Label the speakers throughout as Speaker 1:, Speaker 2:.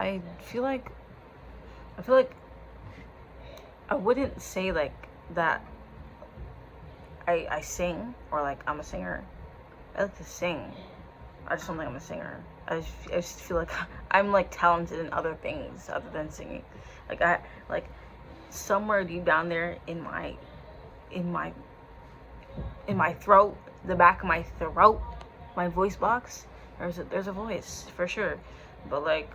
Speaker 1: I feel like I feel like I wouldn't say like that I sing or like I'm a singer. I like to sing. I just don't think I'm a singer. I just feel like I'm like talented in other things other than singing. Like I like somewhere deep down there in my in my throat, the back of my throat, my voice box, there's a voice for sure. But like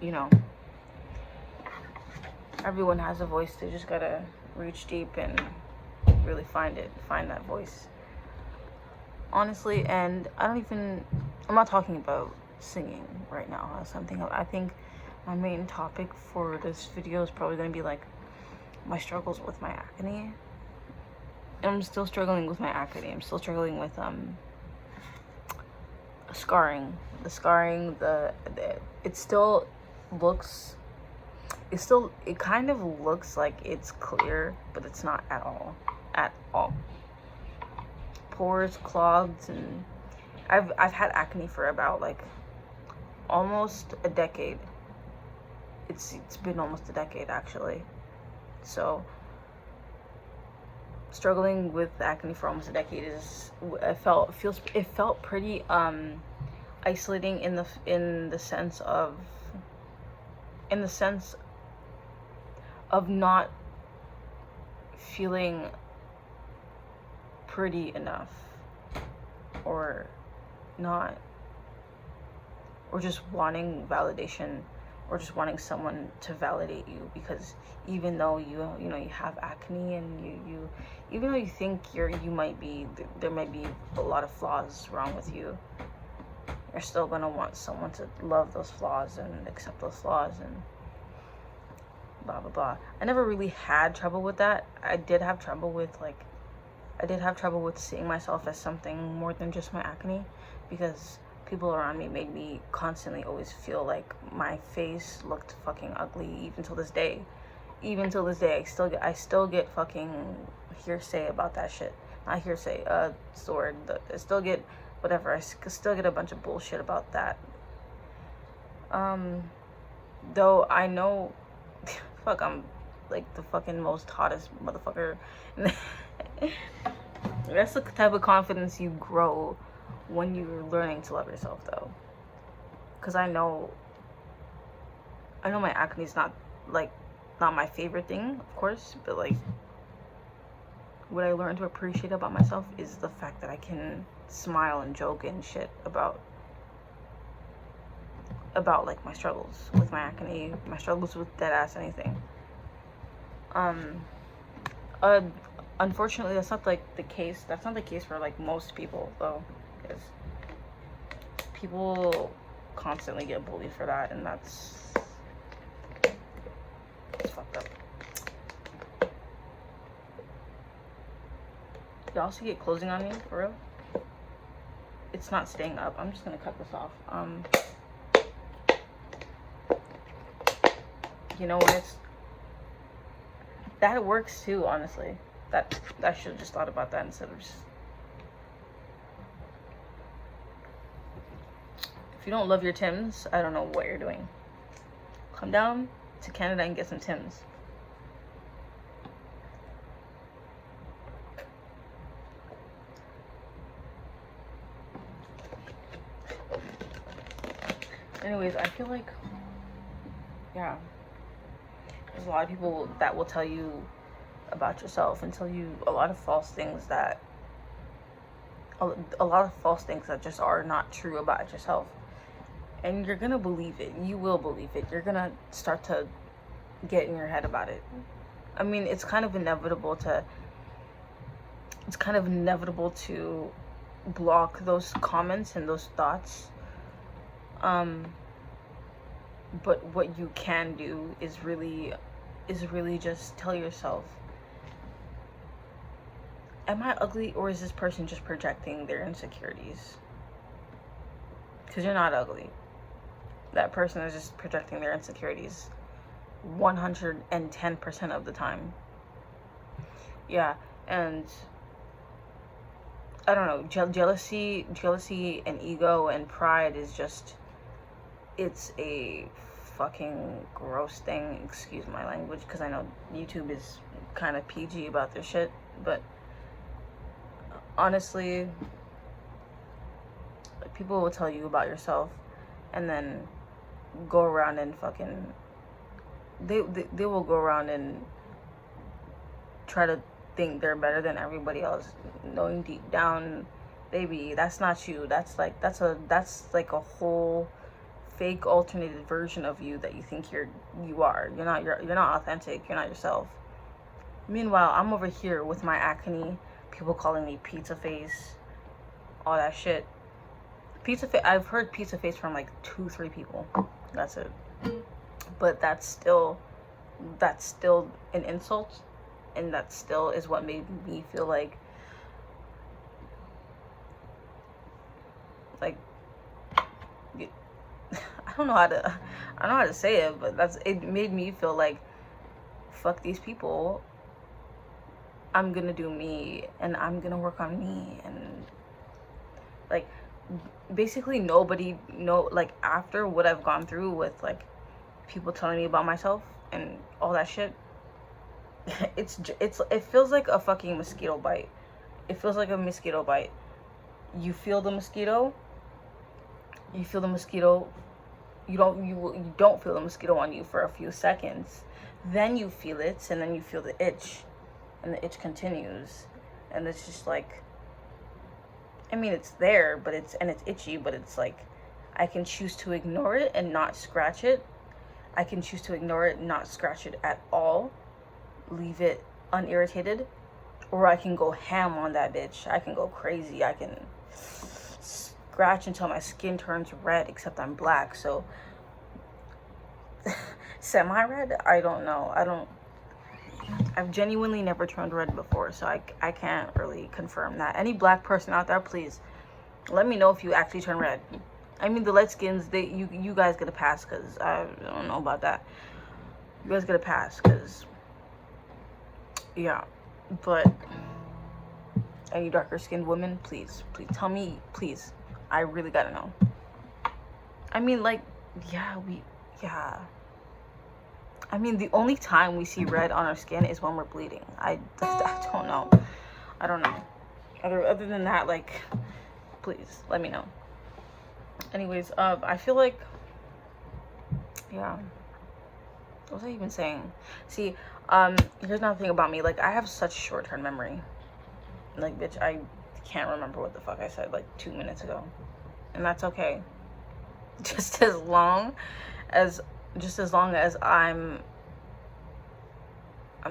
Speaker 1: you know, everyone has a voice. They just gotta reach deep and really find that voice. Honestly, and I'm not talking about singing right now. That's something I think my main topic for this video is probably gonna be like my struggles with my acne. And I'm still struggling with my acne. I'm still struggling with scarring. The scarring, it still looks it kind of looks like it's clear, but it's not at all. At all. Pores clogged, and I've had acne for about like almost a decade. It's been almost a decade actually. So struggling with acne for almost a decade it felt pretty isolating in the sense of not feeling pretty enough, or not, or just wanting validation, or just wanting someone to validate you, because even though you know you have acne, and you even though you think you might be there might be a lot of flaws wrong with you, you're still gonna want someone to love those flaws and accept those flaws and blah blah blah. I never really had trouble with that. I did have trouble with seeing myself as something more than just my acne, because people around me made me constantly always feel like my face looked fucking ugly. Even till this day, I still get fucking hearsay about that shit. Not hearsay, sword. I still get whatever. I still get a bunch of bullshit about that. Though I know, fuck, I'm like the fucking most hottest motherfucker. That's the type of confidence you grow when you're learning to love yourself, though. Because I know my acne is not my favorite thing, of course, but like what I learned to appreciate about myself is the fact that I can smile and joke and shit about like my struggles with my acne, my struggles with dead ass anything. Unfortunately, that's not like the case. That's not the case for like most people, though, because people constantly get bullied for that, and it's fucked up. Y'all see it closing on me for real? It's not staying up. I'm just gonna cut this off. You know, when that works too, honestly. I should have just thought about that instead of just. If you don't love your Tims, I don't know what you're doing. Come down to Canada and get some Tims. Anyways, I feel like, yeah, there's a lot of people that will tell you about yourself and tell you a lot of false things that just are not true about yourself, and you're gonna believe it. You will believe it. You're gonna start to get in your head about it. I mean, it's kind of inevitable to block those comments and those thoughts. But what you can do is really just tell yourself, am I ugly, or is this person just projecting their insecurities? Because you're not ugly. That person is just projecting their insecurities 110% of the time. Yeah, and I don't know, jealousy and ego and pride is just it's a fucking gross thing. Excuse my language, because I know YouTube is kind of PG about their shit, but honestly, like, people will tell you about yourself and then go around and fucking they will go around and try to think they're better than everybody else, knowing deep down, baby, that's not you. That's like a whole fake alternated version of you that you think you are. You're not authentic. You're not yourself. Meanwhile, I'm over here with my acne, people calling me pizza face, all that shit. Pizza face. I've heard pizza face from like 2-3 people. That's it. But that's still an insult, and that still is what made me feel like I don't know how to say it, but it made me feel like, fuck these people. I'm gonna do me, and I'm gonna work on me, and like basically like after what I've gone through with like people telling me about myself and all that shit, it feels like a fucking mosquito bite. It feels like a mosquito bite. You feel the mosquito. You feel the mosquito. You don't feel the mosquito on you for a few seconds. Then you feel it, and then you feel the itch, and the itch continues, and it's just like, I mean, it's there, but it's itchy, but it's like, I can choose to ignore it and not scratch it. I can choose to ignore it and not scratch it at all, leave it unirritated, or I can go ham on that bitch. I can go crazy. I can scratch until my skin turns red, except I'm black, so semi-red? I don't know. I've genuinely never turned red before, so I can't really confirm that. Any black person out there, please let me know if you actually turn red. I mean, the light skins, you guys get a pass, because I don't know about that. You guys get a pass, because yeah. But any darker skinned women, please tell me, please. I really gotta know. I mean, like, yeah. I mean, the only time we see red on our skin is when we're bleeding. I don't know. I don't know. Other than that, like, please let me know. Anyways, I feel like, yeah. What was I even saying? See, here's another thing about me. Like, I have such short-term memory. Like, bitch, I can't remember what the fuck I said like 2 minutes ago, and that's okay. Just as long as I'm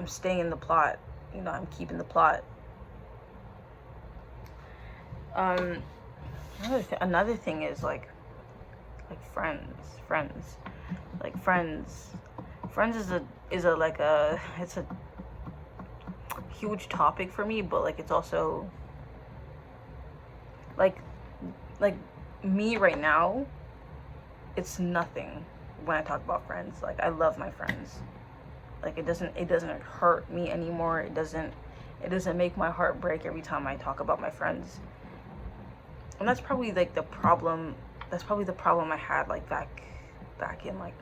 Speaker 1: staying in the plot, I'm keeping the plot. Another thing is like friends. Like friends is a it's a huge topic for me, but like it's also like me right now, it's nothing when I talk about friends. Like, I love my friends. Like, it doesn't hurt me anymore. It doesn't make my heart break every time I talk about my friends. And that's probably like the problem. That's probably the problem I had like back in like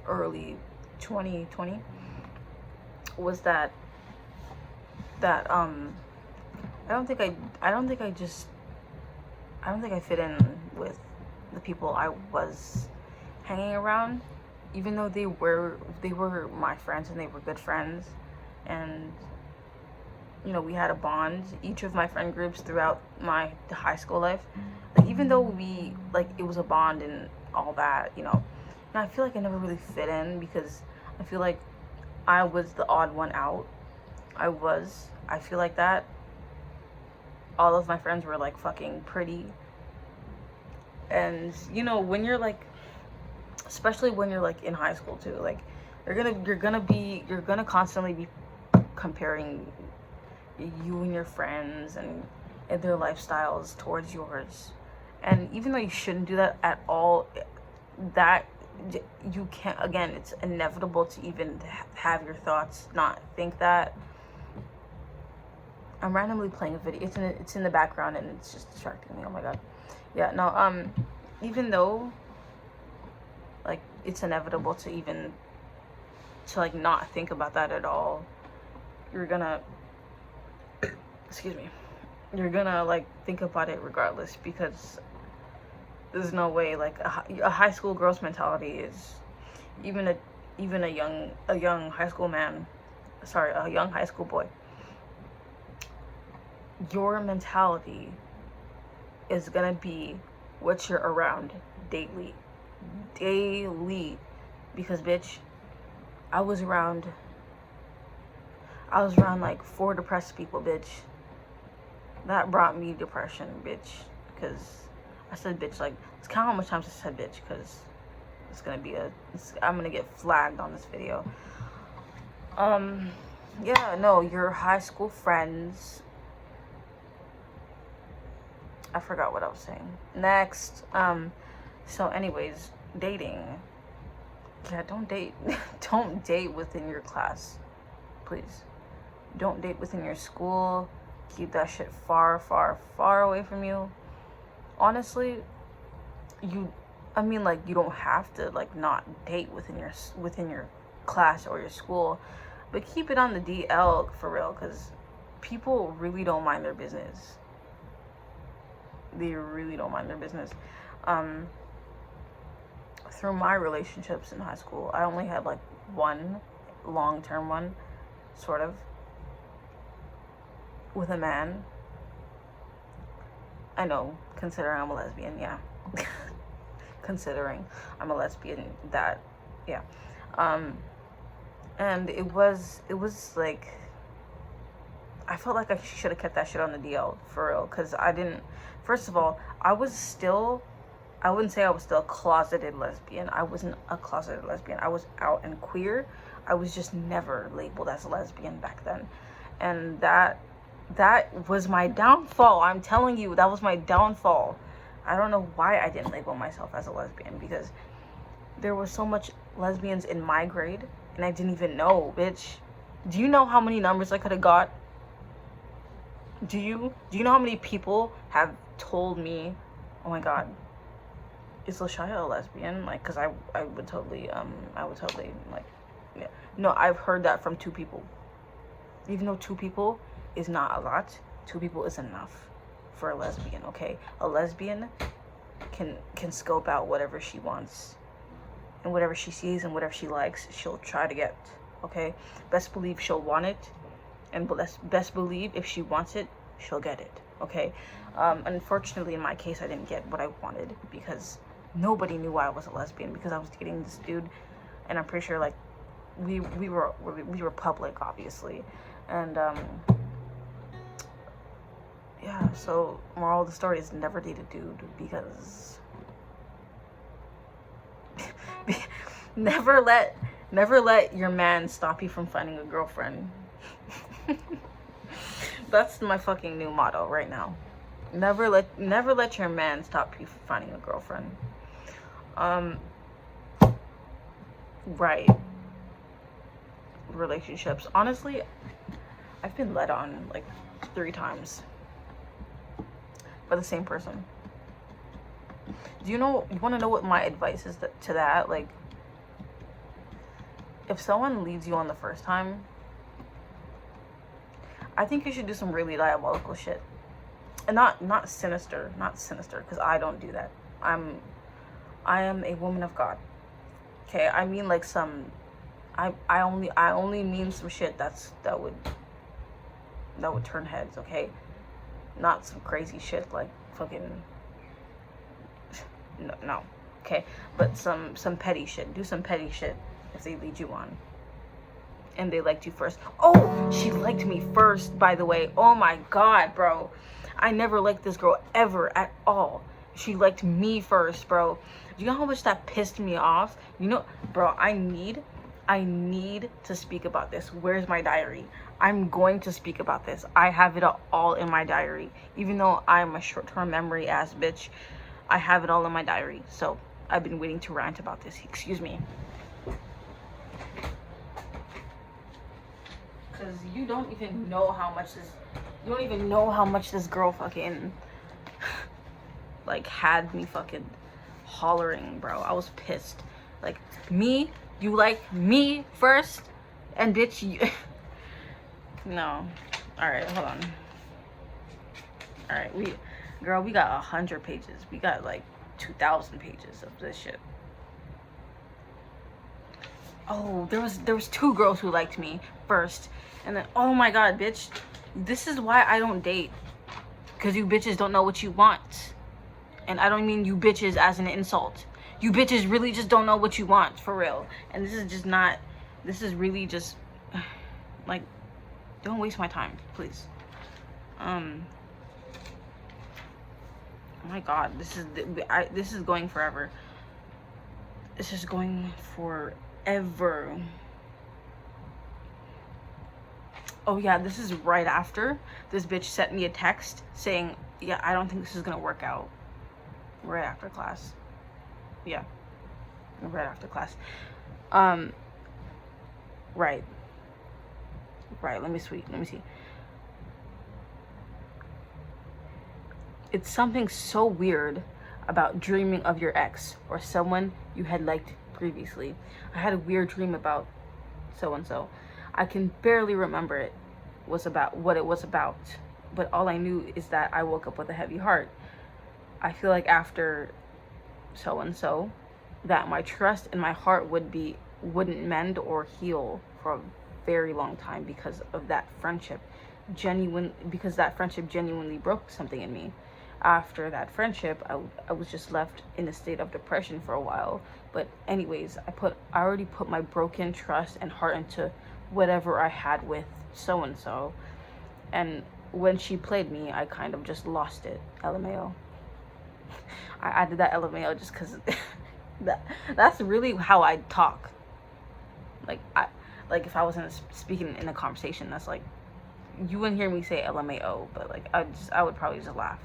Speaker 1: early 2020, was that I don't think I fit in with the people I was hanging around, even though they were my friends and they were good friends, and we had a bond, each of my friend groups throughout my high school life. Like, even though it was a bond and all that, I feel like I never really fit in, because I feel like I was the odd one out. I feel like that. All of my friends were like fucking pretty. And when you're like, especially when you're like in high school too, like you're gonna constantly be comparing you and your friends and their lifestyles towards yours. And even though you shouldn't do that at all, that you can't, again, it's inevitable to even have your thoughts not think that. I'm randomly playing a video. It's in the background and it's just distracting me. Oh my god. Yeah, no, even though it's inevitable to even to like not think about that at all. You're gonna excuse me, you're gonna like think about it regardless, because there's no way like a high school girl's mentality is even a young high school man, sorry, a young high school boy, your mentality is gonna be what you're around daily, because bitch, I was around like 4 depressed people, bitch. That brought me depression, bitch, because I said bitch, like, let's count how much times I said bitch, because it's gonna be I'm gonna get flagged on this video. Yeah, no, your high school friends, I forgot what I was saying. Next, so anyways, dating. Yeah, don't date. Don't date within your class, please. Don't date within your school. Keep that shit far, far, far away from you. Honestly, I mean, like, you don't have to like not date within your class or your school, but keep it on the DL for real, because people really don't mind their business. They really don't mind their business. Through my relationships in high school, I only had like one long-term one, sort of, with a man. I know, considering I'm a lesbian, yeah. Considering I'm a lesbian, that, yeah. And it was like, I felt like I should have kept that shit on the DL, for real, because I didn't, first of all, I wouldn't say I was still a closeted lesbian. I wasn't a closeted lesbian. I was out and queer. I was just never labeled as a lesbian back then. And that was my downfall. I'm telling you, that was my downfall. I don't know why I didn't label myself as a lesbian, because there was so much lesbians in my grade and I didn't even know, bitch. Do you know how many numbers I could have got? Do you know how many people have told me, oh my god, is Lashaya a lesbian? Like, because I would totally like, yeah. No, I've heard that from 2 people. Even though 2 people is not a lot, 2 people is enough for a lesbian, okay? A lesbian can scope out whatever she wants, and whatever she sees and whatever she likes, she'll try to get, okay? Best believe she'll want it, and best believe if she wants it, she'll get it, okay? Unfortunately, in my case, I didn't get what I wanted, because nobody knew I was a lesbian, because I was dating this dude, and I'm pretty sure, like, we were public, obviously, and yeah. So moral of the story is never date a dude, because never let your man stop you from finding a girlfriend. That's my fucking new motto right now. Never let your man stop you from finding a girlfriend. Right. Relationships. Honestly, I've been led on like 3 times by the same person. You want to know what my advice is to that? Like, if someone leads you on the first time, I think you should do some really diabolical shit. And not sinister, because I don't do that. I am a woman of God. Okay, I mean like I only mean some shit that would turn heads, okay? Not some crazy shit like fucking no. Okay? But some petty shit. Do some petty shit if they lead you on. And they liked you first. Oh, she liked me first, by the way. Oh my god, bro. I never liked this girl ever at all. She liked me first, bro. Do you know how much that pissed me off? You know, bro, I need to speak about this. Where's my diary? I'm going to speak about this. I have it all in my diary. Even though I'm a short-term memory ass bitch, I have it all in my diary. So I've been waiting to rant about this. Excuse me. Because you don't even know how much this girl fucking like had me fucking hollering, bro. I was pissed. Like, me, you like me first, and bitch, you... No. Alright, hold on. Alright, girl, we got 100 pages. We got like 2,000 pages of this shit. Oh, there was 2 girls who liked me first, and then, oh my god, bitch, this is why I don't date, because you bitches don't know what you want. And I don't mean you bitches as an insult. You bitches really just don't know what you want, for real. And this is just not, this is really just, like, don't waste my time, please. Oh my god, this is going forever. This is going forever. Oh yeah, this is right after this bitch sent me a text saying, yeah, I don't think this is gonna work out. Right after class. Yeah. Right after class. Right. Right, let me see. It's something so weird about dreaming of your ex or someone you had liked previously. I had a weird dream about so-and-so. I can barely remember what it was about, but all I knew is that I woke up with a heavy heart. I feel like after so-and-so, that my trust and my heart wouldn't mend or heal for a very long time because of that friendship. Because that friendship genuinely broke something in me. After that friendship, I was just left in a state of depression for a while. But anyways, I already put my broken trust and heart into whatever I had with so-and-so. And when she played me, I kind of just lost it. LMAO. I added that LMAO just because that's really how I talk. Like if I was speaking in a conversation, that's like, you wouldn't hear me say LMAO, but like I would probably just laugh.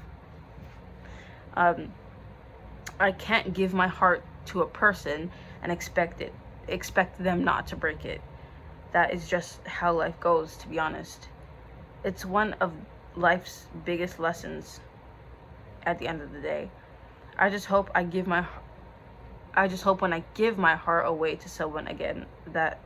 Speaker 1: I can't give my heart to a person and expect them not to break it. That is just how life goes, to be honest. It's one of life's biggest lessons at the end of the day. I just hope when I give my heart away to someone again, that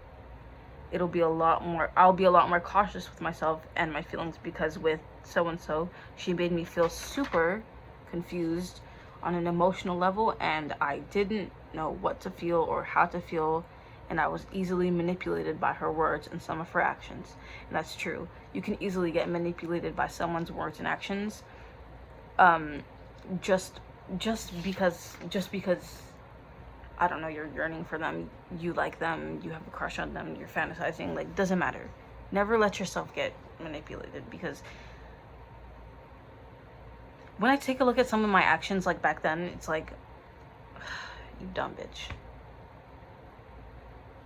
Speaker 1: I'll be a lot more cautious with myself and my feelings, because with so-and-so, she made me feel super confused on an emotional level, and I didn't know what to feel or how to feel, and I was easily manipulated by her words and some of her actions. And that's true. You can easily get manipulated by someone's words and actions, just because I don't know, you're yearning for them, you like them, you have a crush on them, you're fantasizing, like, doesn't matter. Never let yourself get manipulated, because when I take a look at some of my actions, like back then, it's like, you dumb bitch.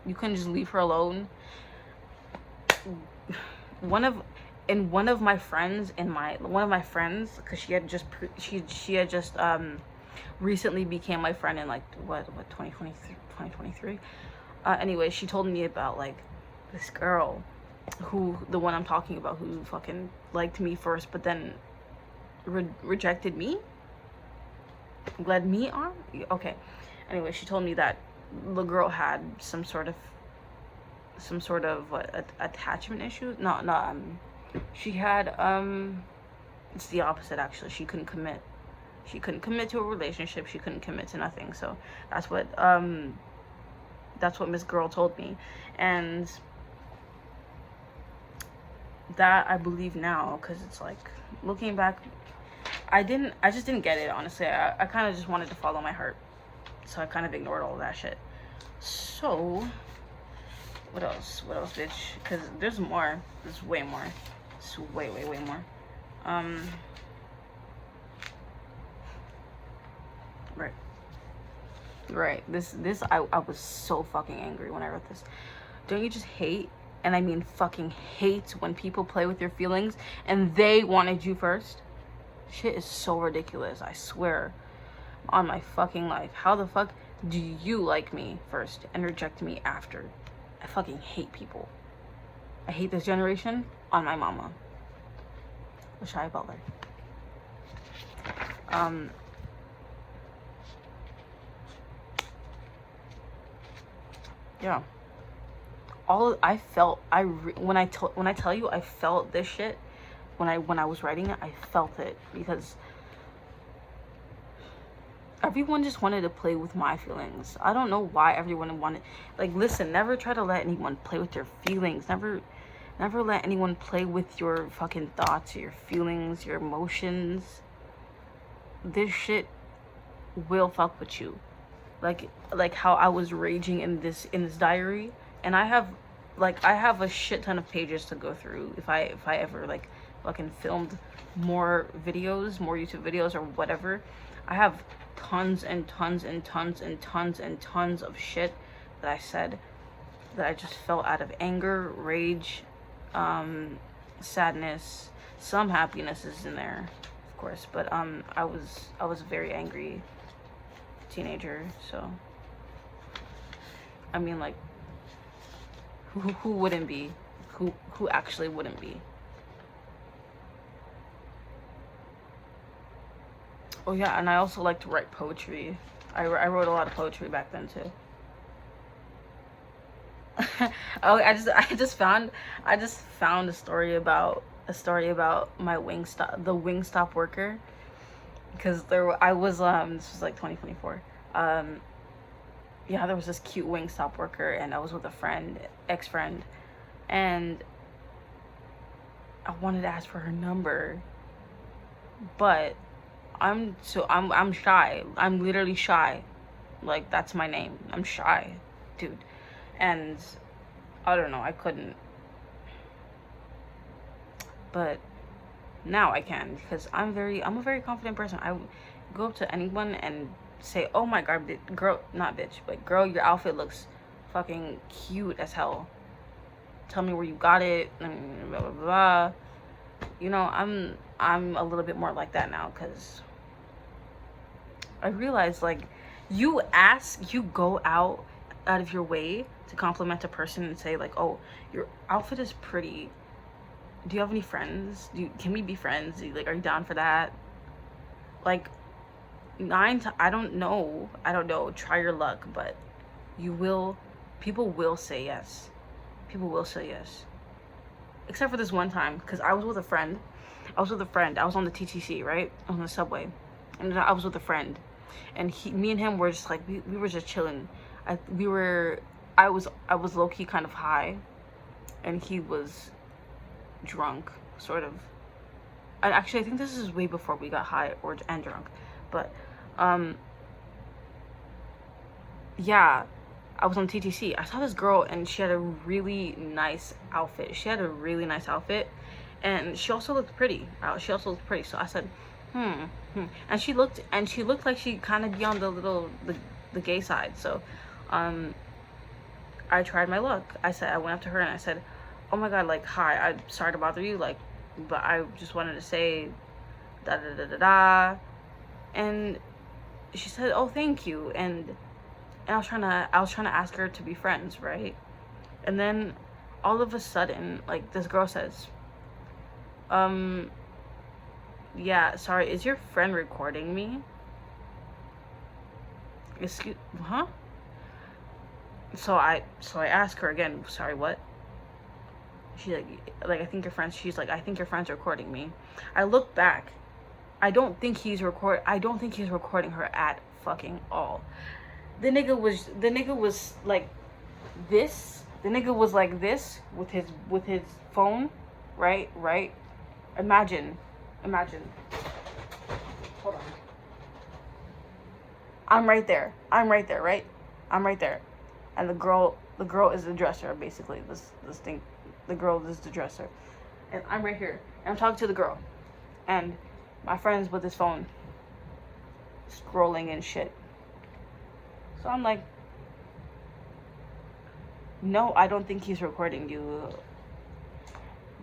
Speaker 1: You couldn't just leave her alone. One of my friends, because she had just recently became my friend in like what 2023. Anyway, she told me about like this girl, the one I'm talking about, who fucking liked me first, but then rejected me, led me on. Okay. Anyway, she told me that the girl had some sort of attachment issues. No, she had it's the opposite, actually. She couldn't commit to a relationship. She couldn't commit to nothing. So that's what Miss Girl told me, and that I believe now, because it's like, looking back, I just didn't get it, honestly. I kind of just wanted to follow my heart, so I kind of ignored all of that shit. So what else, bitch? Because there's more. There's way more. It's way more. Right. This I was so fucking angry when I wrote this. Don't you just hate, and I mean fucking hate, when people play with your feelings and they wanted you first? Shit is so ridiculous, I swear on my fucking life. How the fuck do you like me first and reject me after? I fucking hate people. I hate this generation on my mama. Rashai Butler. yeah. When I tell you I felt this shit when I was writing it, I felt it because everyone just wanted to play with my feelings. I don't know why everyone wanted, like, listen, never try to let anyone play with your feelings. Never let anyone play with your fucking thoughts, your feelings, your emotions. This shit will fuck with you. Like how I was raging in this diary, and I have a shit ton of pages to go through if I ever like fucking filmed more videos, more YouTube videos or whatever. I have tons and tons and tons and tons and tons of shit that I said that I just felt out of anger, rage, sadness, some happiness is in there, of course, but I was a very angry teenager, so I mean, like, who wouldn't be? Who actually wouldn't be? Oh yeah, and I also like to write poetry. I wrote a lot of poetry back then too. Oh, I just found a story about my the Wingstop worker, because I was this was like 2024. Yeah, there was this cute Wingstop worker, and I was with a friend, ex-friend, and I wanted to ask for her number, but I'm shy. I'm literally shy. Like, that's my name. I'm shy, dude. And I don't know, I couldn't. But now I can, because I'm a very confident person. I go up to anyone and say, "Oh my god, girl, not bitch, but girl, your outfit looks fucking cute as hell. Tell me where you got it," and blah blah blah. You know, I'm a little bit more like that now, because I realize, like, you go out of your way to compliment a person and say, like, "Oh, your outfit is pretty. Do you have any friends? Can we be friends? Like, are you down for that?" Like, I don't know, try your luck, but people will say yes. People will say yes. Except for this one time, because I was with a friend. I was on the TTC, right? On the subway. And I was with a friend. And me and him were just like, we were just chilling. I was low-key kind of high. And he was drunk, sort of. And actually, I think this is way before we got high and drunk. But, yeah, I was on TTC. I saw this girl, and she had a really nice outfit. And she also looked pretty. So I said, And she looked like she kind of be on the gay side. So, I tried my luck. I went up to her and I said, "Oh my god, like, hi, I'm sorry to bother you, like, but I just wanted to say da da da da da." And she said, "Oh, thank you." And I was trying to ask her to be friends, right? And then all of a sudden, like, this girl says, "Yeah, sorry, is your friend recording me?" Excuse, huh? So I asked her again, "Sorry, what?" She's like, "I think your friends." She's like, "I think your friend's recording me." I look back. I don't think he's recording her at fucking all. The nigga was like this. The nigga was like this with his phone, right? Imagine. Hold on. I'm right there, right? I'm right there. And the girl is the dresser, basically. This thing, the girl is the dresser. And I'm right here. And I'm talking to the girl. And my friend's with his phone, scrolling and shit. So I'm like, "No, I don't think he's recording you."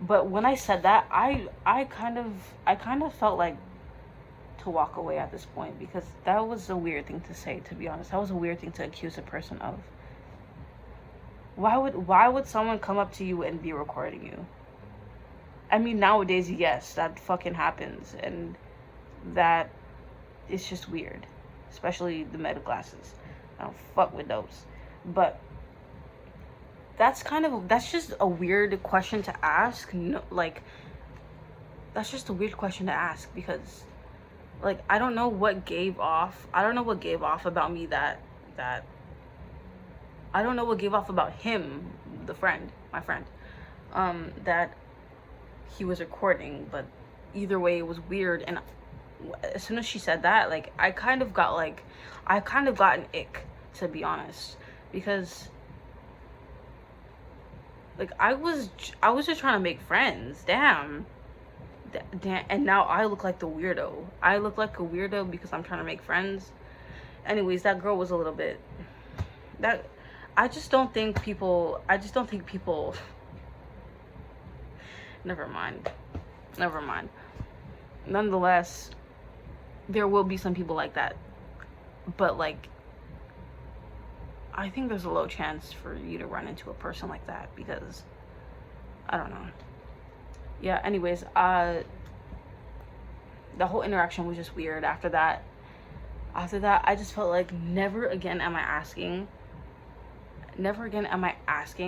Speaker 1: But when I said that, I kind of felt like to walk away at this point, because that was a weird thing to say, to be honest. That was a weird thing to accuse a person of. Why would someone come up to you and be recording you? I mean, nowadays, yes, that fucking happens, and that is just weird. Especially the meta glasses. I don't fuck with those. But that's just a weird question to ask. No, like, that's just a weird question to ask because, like, I don't know what gave off about me that I don't know what gave off about him, my friend, that he was recording. But either way, it was weird. And as soon as she said that, like, I kind of got an ick, to be honest, because, like, I was just trying to make friends. Damn. And now I look like the weirdo. I look like a weirdo because I'm trying to make friends. Anyways, that girl was a little bit, that I just don't think people never mind. Nonetheless, there will be some people like that, but, like, I think there's a low chance for you to run into a person like that because I don't know. Yeah, anyways, the whole interaction was just weird. After that, I just felt like never again am I asking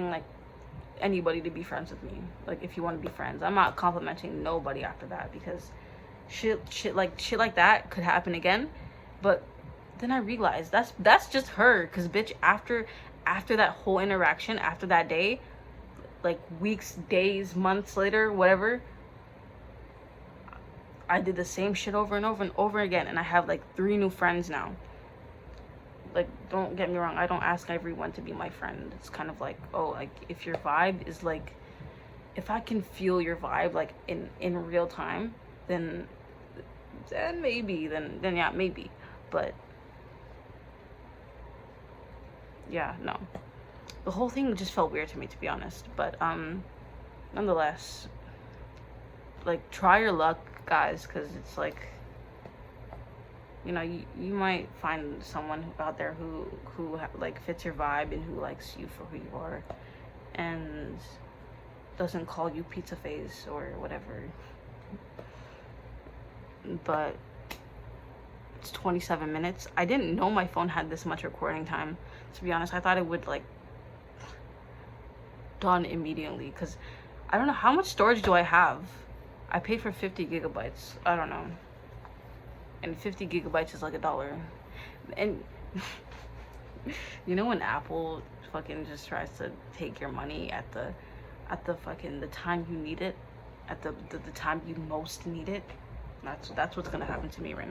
Speaker 1: like anybody to be friends with me. Like, if you want to be friends, I'm not complimenting nobody after that because shit like that could happen again. But then I realized that's just her, because bitch, after that whole interaction, after that day, like weeks, days, months later, whatever, I did the same shit over and over and over again, and I have like 3 new friends now. Like, don't get me wrong, I don't ask everyone to be my friend. It's kind of like, oh, like, if your vibe is like, if I can feel your vibe like in real time, then maybe, then yeah, maybe. But yeah, no, the whole thing just felt weird to me, to be honest. But nonetheless, like, try your luck, guys, because it's like, you know, you might find someone out there who like fits your vibe and who likes you for who you are and doesn't call you pizza face or whatever. But it's 27 minutes. I didn't know my phone had this much recording time, to be honest. I thought it would, like, done immediately, because I don't know how much storage do I have. I paid for 50 gigabytes. I don't know. And 50 gigabytes is like $1. And you know when Apple fucking just tries to take your money at the fucking the time you need it, at the time you most need it? That's what's gonna happen to me right now.